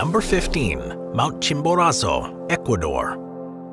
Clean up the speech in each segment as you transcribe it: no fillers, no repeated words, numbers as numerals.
Number 15. Mount Chimborazo, Ecuador.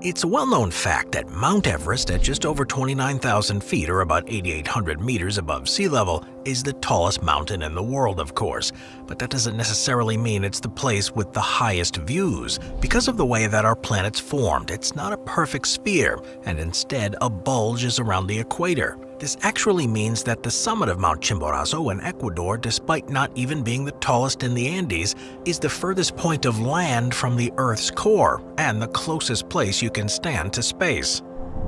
It's a well-known fact that Mount Everest, at just over 29,000 feet or about 8,800 meters above sea level, is the tallest mountain in the world, of course. But that doesn't necessarily mean it's the place with the highest views. Because of the way that our planet's formed, it's not a perfect sphere, and instead a bulge is around the equator. This actually means that the summit of Mount Chimborazo in Ecuador, despite not even being the tallest in the Andes, is the furthest point of land from the Earth's core and the closest place you can stand to space.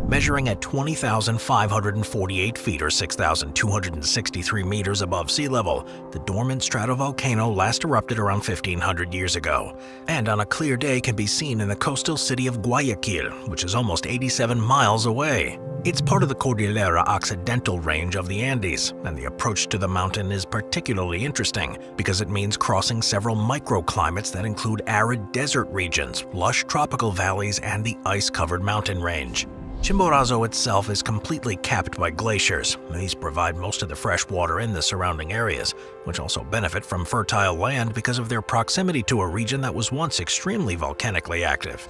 Measuring at 20,548 feet or 6,263 meters above sea level, the dormant stratovolcano last erupted around 1,500 years ago, and on a clear day can be seen in the coastal city of Guayaquil, which is almost 87 miles away. It's part of the Cordillera Occidental range of the Andes, and the approach to the mountain is particularly interesting because it means crossing several microclimates that include arid desert regions, lush tropical valleys, and the ice-covered mountain range. Chimborazo itself is completely capped by glaciers. These provide most of the fresh water in the surrounding areas, which also benefit from fertile land because of their proximity to a region that was once extremely volcanically active.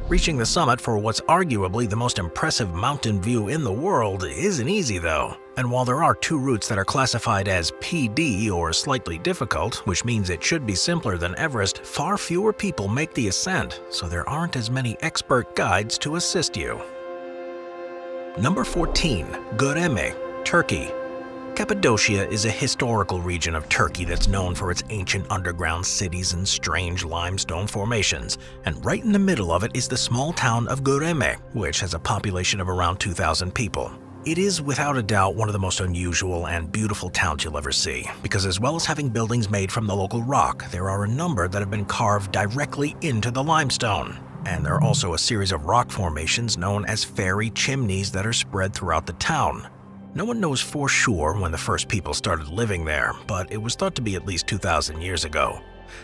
Reaching the summit for what's arguably the most impressive mountain view in the world isn't easy though. And while there are two routes that are classified as PD or slightly difficult, which means it should be simpler than Everest, far fewer people make the ascent, so there aren't as many expert guides to assist you. Number 14. Göreme, Turkey. Cappadocia is a historical region of Turkey that's known for its ancient underground cities and strange limestone formations, and right in the middle of it is the small town of Göreme, which has a population of around 2,000 people. It is without a doubt one of the most unusual and beautiful towns you'll ever see, because as well as having buildings made from the local rock, there are a number that have been carved directly into the limestone. And there are also a series of rock formations known as fairy chimneys that are spread throughout the town. No one knows for sure when the first people started living there, but it was thought to be at least 2,000 years ago.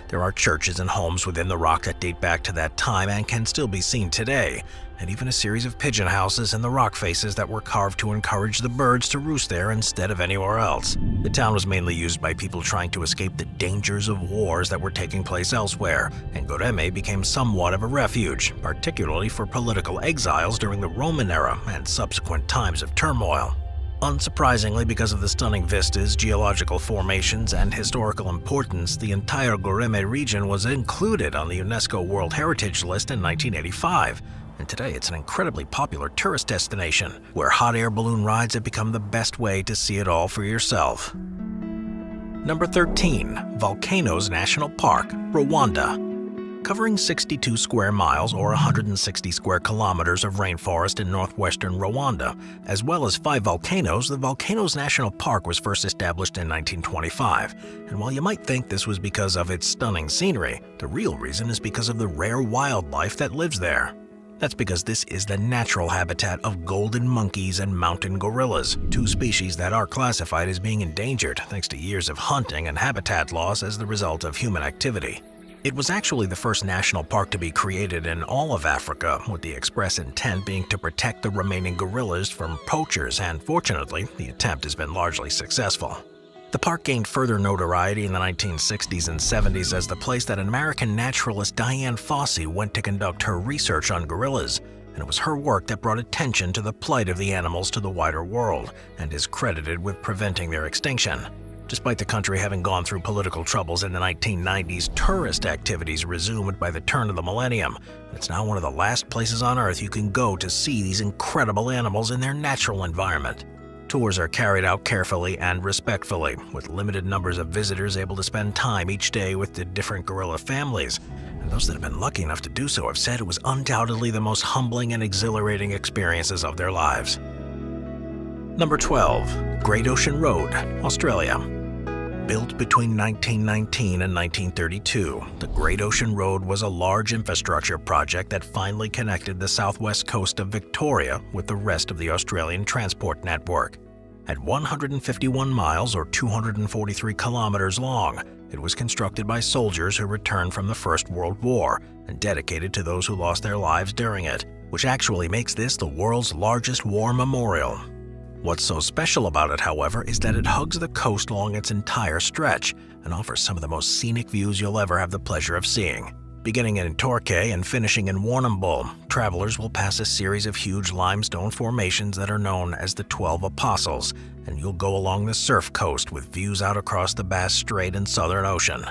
There are churches and homes within the rock that date back to that time and can still be seen today, and even a series of pigeon houses in the rock faces that were carved to encourage the birds to roost there instead of anywhere else. The town was mainly used by people trying to escape the dangers of wars that were taking place elsewhere, and Göreme became somewhat of a refuge, particularly for political exiles during the Roman era and subsequent times of turmoil. Unsurprisingly, because of the stunning vistas, geological formations, and historical importance, the entire Göreme region was included on the UNESCO World Heritage List in 1985. And today it's an incredibly popular tourist destination, where hot air balloon rides have become the best way to see it all for yourself. Number 13. Volcanoes National Park, Rwanda. Covering 62 square miles or 160 square kilometers of rainforest in northwestern Rwanda, as well as 5 volcanoes, the Volcanoes National Park was first established in 1925. And while you might think this was because of its stunning scenery, the real reason is because of the rare wildlife that lives there. That's because this is the natural habitat of golden monkeys and mountain gorillas, 2 species that are classified as being endangered thanks to years of hunting and habitat loss as the result of human activity. It was actually the first national park to be created in all of Africa, with the express intent being to protect the remaining gorillas from poachers, and fortunately, the attempt has been largely successful. The park gained further notoriety in the 1960s and 70s as the place that American naturalist Diane Fossey went to conduct her research on gorillas, and it was her work that brought attention to the plight of the animals to the wider world, and is credited with preventing their extinction. Despite the country having gone through political troubles in the 1990s, tourist activities resumed by the turn of the millennium. It's now one of the last places on Earth you can go to see these incredible animals in their natural environment. Tours are carried out carefully and respectfully, with limited numbers of visitors able to spend time each day with the different gorilla families. And those that have been lucky enough to do so have said it was undoubtedly the most humbling and exhilarating experiences of their lives. Number 12. Great Ocean Road, Australia. Built between 1919 and 1932, the Great Ocean Road was a large infrastructure project that finally connected the southwest coast of Victoria with the rest of the Australian transport network. At 151 miles or 243 kilometers long, it was constructed by soldiers who returned from the First World War and dedicated to those who lost their lives during it, which actually makes this the world's largest war memorial. What's so special about it, however, is that it hugs the coast along its entire stretch and offers some of the most scenic views you'll ever have the pleasure of seeing. Beginning in Torque and finishing in Warrnambool, travelers will pass a series of huge limestone formations that are known as the 12 Apostles, and you'll go along the surf coast with views out across the Bass Strait and Southern Ocean.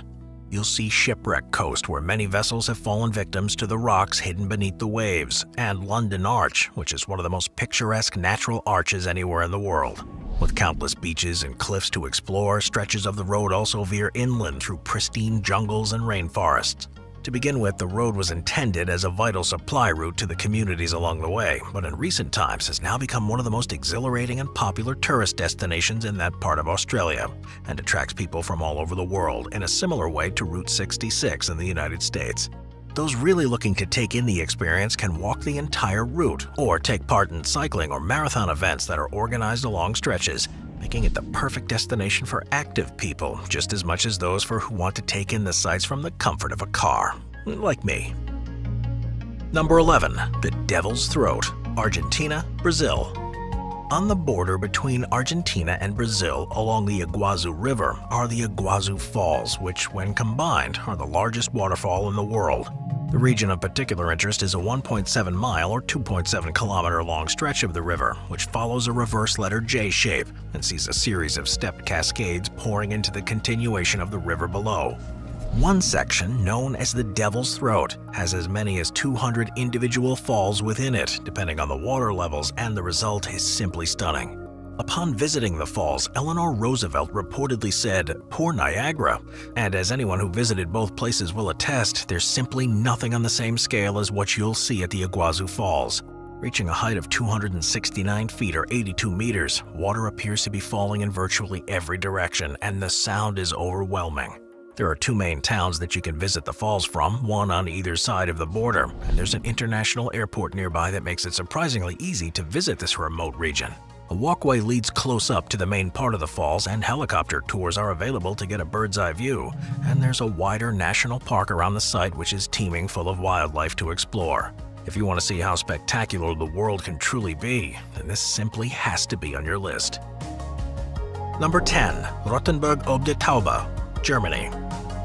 You'll see Shipwreck Coast, where many vessels have fallen victims to the rocks hidden beneath the waves, and London Arch, which is one of the most picturesque natural arches anywhere in the world. With countless beaches and cliffs to explore, stretches of the road also veer inland through pristine jungles and rainforests. To begin with, the road was intended as a vital supply route to the communities along the way, but in recent times has now become one of the most exhilarating and popular tourist destinations in that part of Australia, and attracts people from all over the world in a similar way to Route 66 in the United States. Those really looking to take in the experience can walk the entire route, or take part in cycling or marathon events that are organized along stretches, making it the perfect destination for active people just as much as those who want to take in the sights from the comfort of a car, like me. Number 11. The Devil's Throat, Argentina, Brazil. On the border between Argentina and Brazil along the Iguazu River are the Iguazu Falls, which when combined are the largest waterfall in the world. The region of particular interest is a 1.7 mile or 2.7 kilometer long stretch of the river, which follows a reverse letter J shape and sees a series of stepped cascades pouring into the continuation of the river below. One section, known as the Devil's Throat, has as many as 200 individual falls within it, depending on the water levels, and the result is simply stunning. Upon visiting the falls, Eleanor Roosevelt reportedly said, "Poor Niagara," and as anyone who visited both places will attest, there's simply nothing on the same scale as what you'll see at the Iguazu Falls. Reaching a height of 269 feet or 82 meters, water appears to be falling in virtually every direction, and the sound is overwhelming. There are two main towns that you can visit the falls from, one on either side of the border, and there's an international airport nearby that makes it surprisingly easy to visit this remote region. A walkway leads close up to the main part of the falls, and helicopter tours are available to get a bird's-eye view, and there's a wider national park around the site which is teeming full of wildlife to explore. If you want to see how spectacular the world can truly be, then this simply has to be on your list. Number 10. Rothenburg ob der Tauber, Germany.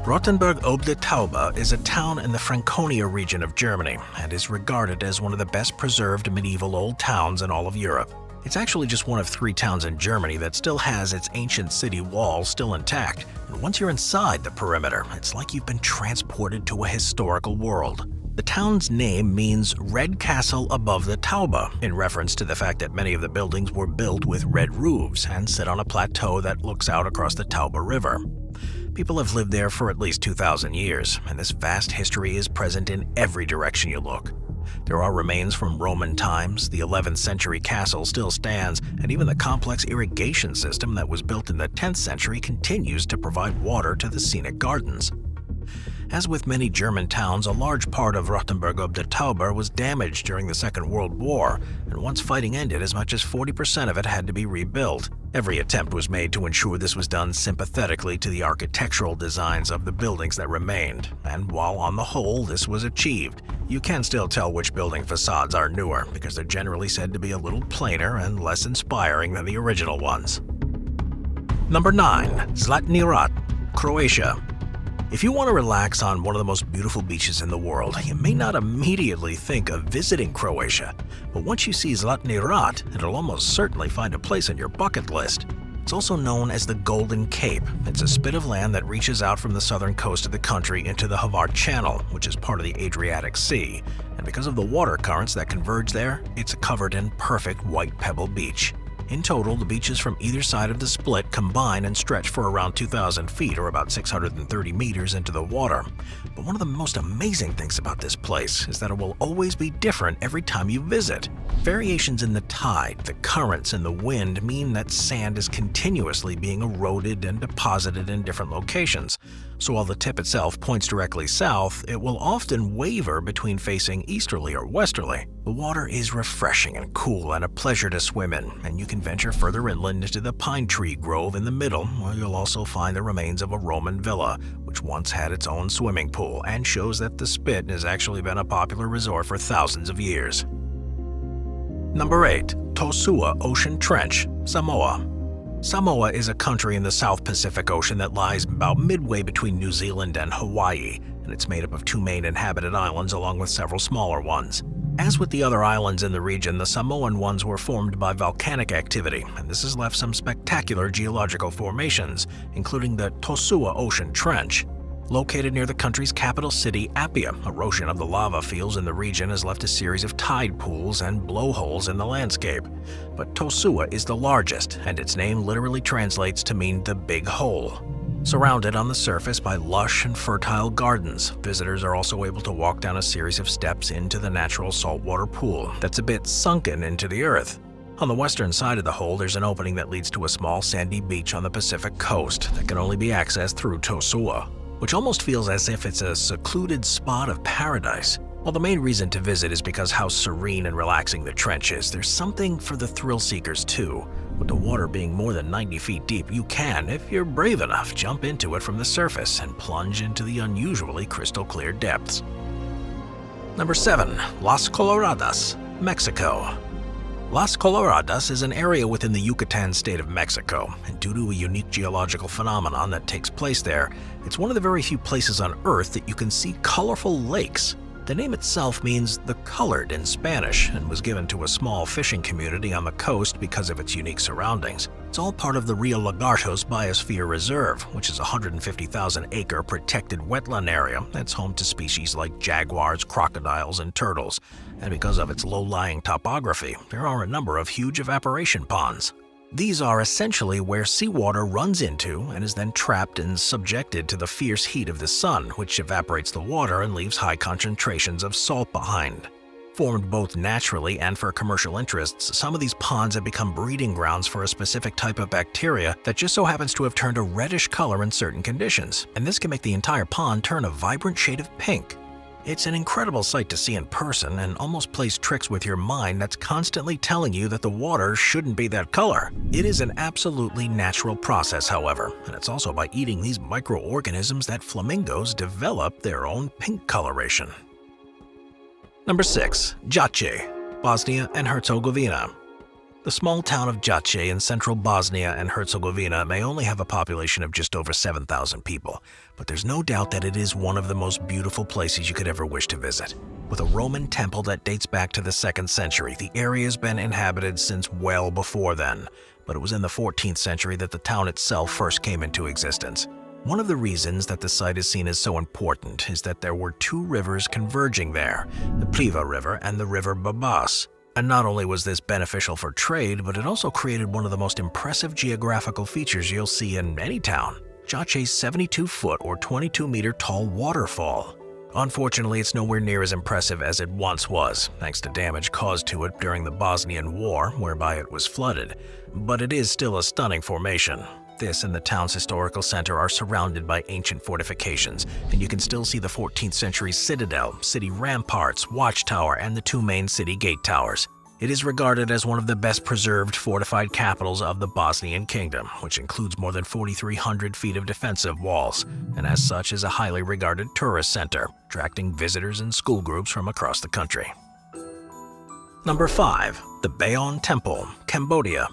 Rothenburg ob der Tauber is a town in the Franconia region of Germany and is regarded as one of the best preserved medieval old towns in all of Europe. It's actually just one of 3 towns in Germany that still has its ancient city walls still intact, and once you're inside the perimeter, it's like you've been transported to a historical world. The town's name means Red Castle above the Tauber, in reference to the fact that many of the buildings were built with red roofs and sit on a plateau that looks out across the Tauber River. People have lived there for at least 2,000 years, and this vast history is present in every direction you look. There are remains from Roman times, the 11th century castle still stands, and even the complex irrigation system that was built in the 10th century continues to provide water to the scenic gardens. As with many German towns, a large part of Rothenburg ob der Tauber was damaged during the Second World War, and once fighting ended, as much as 40% of it had to be rebuilt. Every attempt was made to ensure this was done sympathetically to the architectural designs of the buildings that remained, and while on the whole this was achieved, you can still tell which building facades are newer because they're generally said to be a little plainer and less inspiring than the original ones. Number 9. Zlatni Rat, Croatia. If you want to relax on one of the most beautiful beaches in the world, you may not immediately think of visiting Croatia, but once you see Zlatni Rat, it'll almost certainly find a place on your bucket list. It's also known as the Golden Cape. It's a spit of land that reaches out from the southern coast of the country into the Hvar Channel, which is part of the Adriatic Sea, and because of the water currents that converge there, it's covered in perfect white pebble beach. In total, the beaches from either side of the split combine and stretch for around 2,000 feet or about 630 meters into the water. But one of the most amazing things about this place is that it will always be different every time you visit. Variations in the tide, the currents, and the wind mean that sand is continuously being eroded and deposited in different locations. So while the tip itself points directly south, it will often waver between facing easterly or westerly. The water is refreshing and cool and a pleasure to swim in, and you can venture further inland into the pine tree grove in the middle, where you'll also find the remains of a Roman villa, which once had its own swimming pool and shows that the spit has actually been a popular resort for thousands of years. Number 8. To Sua Ocean Trench, Samoa. Samoa is a country in the South Pacific Ocean that lies about midway between New Zealand and Hawaii, and it's made up of two main inhabited islands along with several smaller ones. As with the other islands in the region, the Samoan ones were formed by volcanic activity, and this has left some spectacular geological formations, including the To Sua Ocean Trench. Located near the country's capital city, Apia, erosion of the lava fields in the region has left a series of tide pools and blowholes in the landscape. But To Sua is the largest, and its name literally translates to mean the big hole. Surrounded on the surface by lush and fertile gardens, visitors are also able to walk down a series of steps into the natural saltwater pool that's a bit sunken into the earth. On the western side of the hole, there's an opening that leads to a small sandy beach on the Pacific coast that can only be accessed through To Sua, which almost feels as if it's a secluded spot of paradise. While the main reason to visit is because how serene and relaxing the trench is, there's something for the thrill seekers too. With the water being more than 90 feet deep, you can, if you're brave enough, jump into it from the surface and plunge into the unusually crystal clear depths. Number 7. Las Coloradas, Mexico. Las Coloradas is an area within the Yucatan state of Mexico, and due to a unique geological phenomenon that takes place there, it's one of the very few places on Earth that you can see colorful lakes. The name itself means the colored in Spanish and was given to a small fishing community on the coast because of its unique surroundings. It's all part of the Rio Lagartos Biosphere Reserve, which is a 150,000-acre protected wetland area that's home to species like jaguars, crocodiles, and turtles. And because of its low-lying topography, there are a number of huge evaporation ponds. These are essentially where seawater runs into and is then trapped and subjected to the fierce heat of the sun, which evaporates the water and leaves high concentrations of salt behind. Formed both naturally and for commercial interests, some of these ponds have become breeding grounds for a specific type of bacteria that just so happens to have turned a reddish color in certain conditions, and this can make the entire pond turn a vibrant shade of pink. It's an incredible sight to see in person and almost plays tricks with your mind that's constantly telling you that the water shouldn't be that color. It is an absolutely natural process, however, and it's also by eating these microorganisms that flamingos develop their own pink coloration. Number 6. Jajce, Bosnia and Herzegovina. The small town of Jajce in central Bosnia and Herzegovina may only have a population of just over 7,000 people, but there's no doubt that it is one of the most beautiful places you could ever wish to visit. With a Roman temple that dates back to the 2nd century, the area has been inhabited since well before then, but it was in the 14th century that the town itself first came into existence. One of the reasons that the site is seen as so important is that there were two rivers converging there, the Pliva River and the River Babas. And not only was this beneficial for trade, but it also created one of the most impressive geographical features you'll see in any town, Jajce's 72-foot or 22-meter tall waterfall. Unfortunately, it's nowhere near as impressive as it once was, thanks to damage caused to it during the Bosnian War, whereby it was flooded, but it is still a stunning formation. This and the town's historical center are surrounded by ancient fortifications, and you can still see the 14th century citadel, city ramparts, watchtower, and the two main city gate towers. It is regarded as one of the best preserved fortified capitals of the Bosnian Kingdom, which includes more than 4,300 feet of defensive walls, and as such is a highly regarded tourist center, attracting visitors and school groups from across the country. Number 5. The Bayon Temple, Cambodia.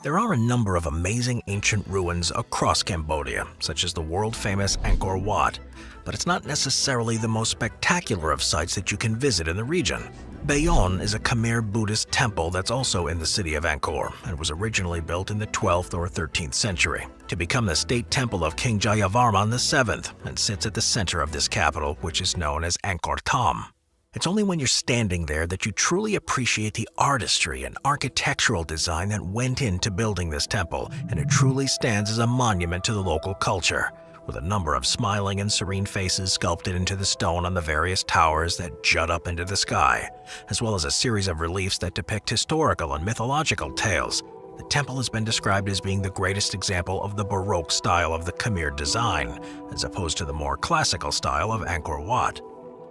There are a number of amazing ancient ruins across Cambodia, such as the world-famous Angkor Wat, but it's not necessarily the most spectacular of sites that you can visit in the region. Bayon is a Khmer Buddhist temple that's also in the city of Angkor and was originally built in the 12th or 13th century to become the state temple of King Jayavarman VII and sits at the center of this capital, which is known as Angkor Thom. It's only when you're standing there that you truly appreciate the artistry and architectural design that went into building this temple, and it truly stands as a monument to the local culture, with a number of smiling and serene faces sculpted into the stone on the various towers that jut up into the sky, as well as a series of reliefs that depict historical and mythological tales. The temple has been described as being the greatest example of the Baroque style of the Khmer design, as opposed to the more classical style of Angkor Wat.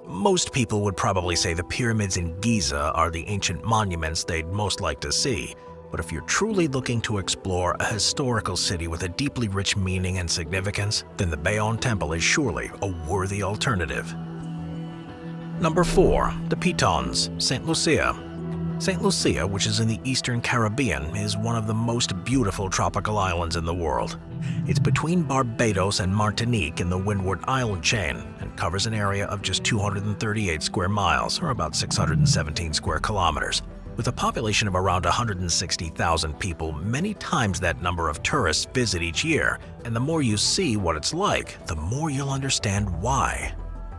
Most people would probably say the pyramids in Giza are the ancient monuments they'd most like to see, but if you're truly looking to explore a historical city with a deeply rich meaning and significance, then the Bayon Temple is surely a worthy alternative. Number 4. The Pitons, St. Lucia. St. Lucia, which is in the eastern Caribbean, is one of the most beautiful tropical islands in the world. It's between Barbados and Martinique in the Windward Island chain and covers an area of just 238 square miles, or about 617 square kilometers. With a population of around 160,000 people, many times that number of tourists visit each year, and the more you see what it's like, the more you'll understand why.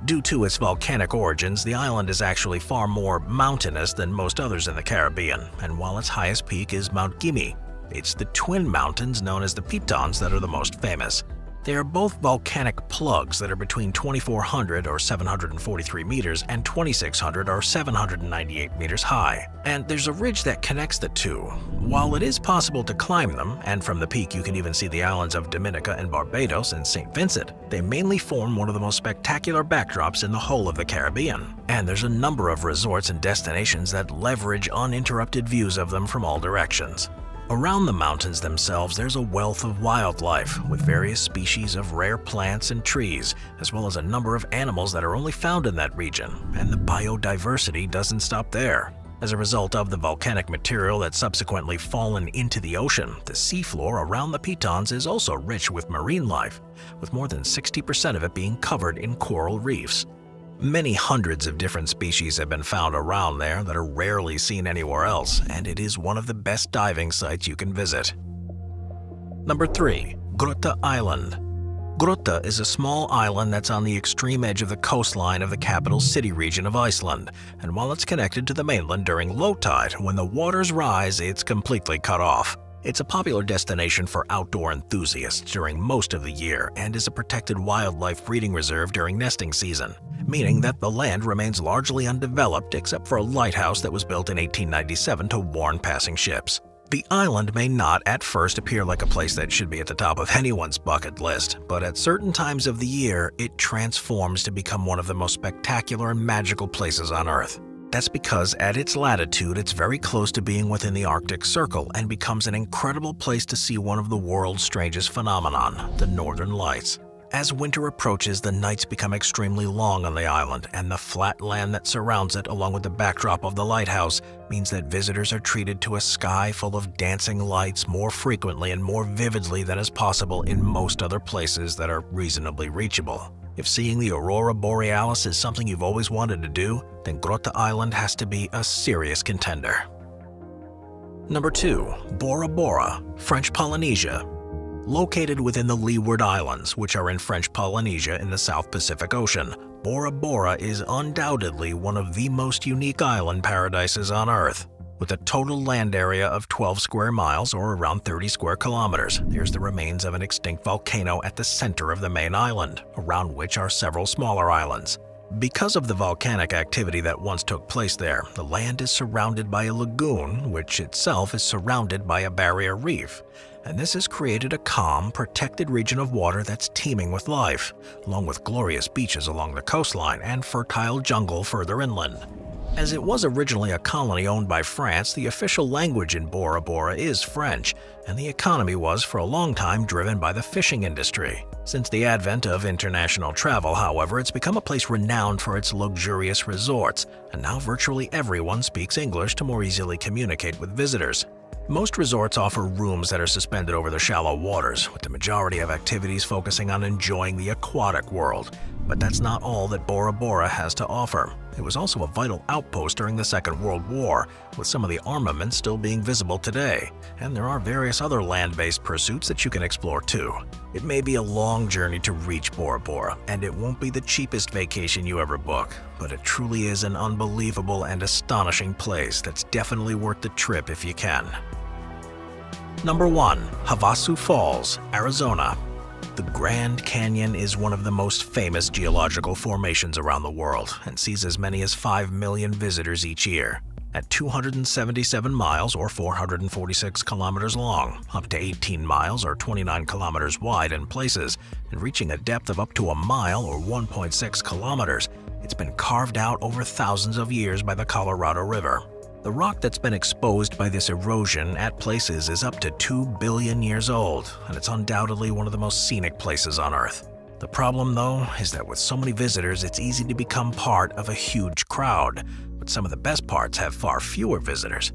Due to its volcanic origins, the island is actually far more mountainous than most others in the Caribbean, and while its highest peak is Mount Gymi, it's the twin mountains known as the Pitons that are the most famous. They are both volcanic plugs that are between 2,400 or 743 meters and 2,600 or 798 meters high. And there's a ridge that connects the two. While it is possible to climb them, and from the peak you can even see the islands of Dominica and Barbados and St. Vincent, they mainly form one of the most spectacular backdrops in the whole of the Caribbean. And there's a number of resorts and destinations that leverage uninterrupted views of them from all directions. Around the mountains themselves, there's a wealth of wildlife, with various species of rare plants and trees, as well as a number of animals that are only found in that region, and the biodiversity doesn't stop there. As a result of the volcanic material that's subsequently fallen into the ocean, the seafloor around the Pitons is also rich with marine life, with more than 60% of it being covered in coral reefs. Many hundreds of different species have been found around there that are rarely seen anywhere else, and it is one of the best diving sites you can visit. Number 3. Grota Island. Grota is a small island that's on the extreme edge of the coastline of the capital city region of Iceland, and while it's connected to the mainland during low tide, when the waters rise, it's completely cut off. It's a popular destination for outdoor enthusiasts during most of the year and is a protected wildlife breeding reserve during nesting season, meaning that the land remains largely undeveloped except for a lighthouse that was built in 1897 to warn passing ships. The island may not at first appear like a place that should be at the top of anyone's bucket list, but at certain times of the year, it transforms to become one of the most spectacular and magical places on Earth. That's because at its latitude, it's very close to being within the Arctic Circle and becomes an incredible place to see one of the world's strangest phenomenon, the Northern Lights. As winter approaches, the nights become extremely long on the island, and the flat land that surrounds it, along with the backdrop of the lighthouse, means that visitors are treated to a sky full of dancing lights more frequently and more vividly than is possible in most other places that are reasonably reachable. If seeing the aurora borealis is something you've always wanted to do, then Grota Island has to be a serious contender. Number 2. Bora Bora, French Polynesia. Located within the Leeward Islands, which are in French Polynesia in the South Pacific Ocean, Bora Bora is undoubtedly one of the most unique island paradises on Earth. With a total land area of 12 square miles or around 30 square kilometers, there's the remains of an extinct volcano at the center of the main island, around which are several smaller islands. Because of the volcanic activity that once took place there, the land is surrounded by a lagoon, which itself is surrounded by a barrier reef. And this has created a calm, protected region of water that's teeming with life, along with glorious beaches along the coastline and fertile jungle further inland. As it was originally a colony owned by France, the official language in Bora Bora is French, and the economy was for a long time driven by the fishing industry. Since the advent of international travel, however, it's become a place renowned for its luxurious resorts, and now virtually everyone speaks English to more easily communicate with visitors. Most resorts offer rooms that are suspended over the shallow waters, with the majority of activities focusing on enjoying the aquatic world. But that's not all that Bora Bora has to offer. It was also a vital outpost during the Second World War, with some of the armaments still being visible today. And there are various other land-based pursuits that you can explore too. It may be a long journey to reach Bora Bora, and it won't be the cheapest vacation you ever book, but it truly is an unbelievable and astonishing place that's definitely worth the trip if you can. Number 1. Havasu Falls, Arizona. The Grand Canyon is one of the most famous geological formations around the world and sees as many as 5 million visitors each year. At 277 miles or 446 kilometers long, up to 18 miles or 29 kilometers wide in places, and reaching a depth of up to a mile or 1.6 kilometers, it's been carved out over thousands of years by the Colorado River. The rock that's been exposed by this erosion at places is up to 2 billion years old, and it's undoubtedly one of the most scenic places on Earth. The problem, though, is that with so many visitors, it's easy to become part of a huge crowd. But some of the best parts have far fewer visitors.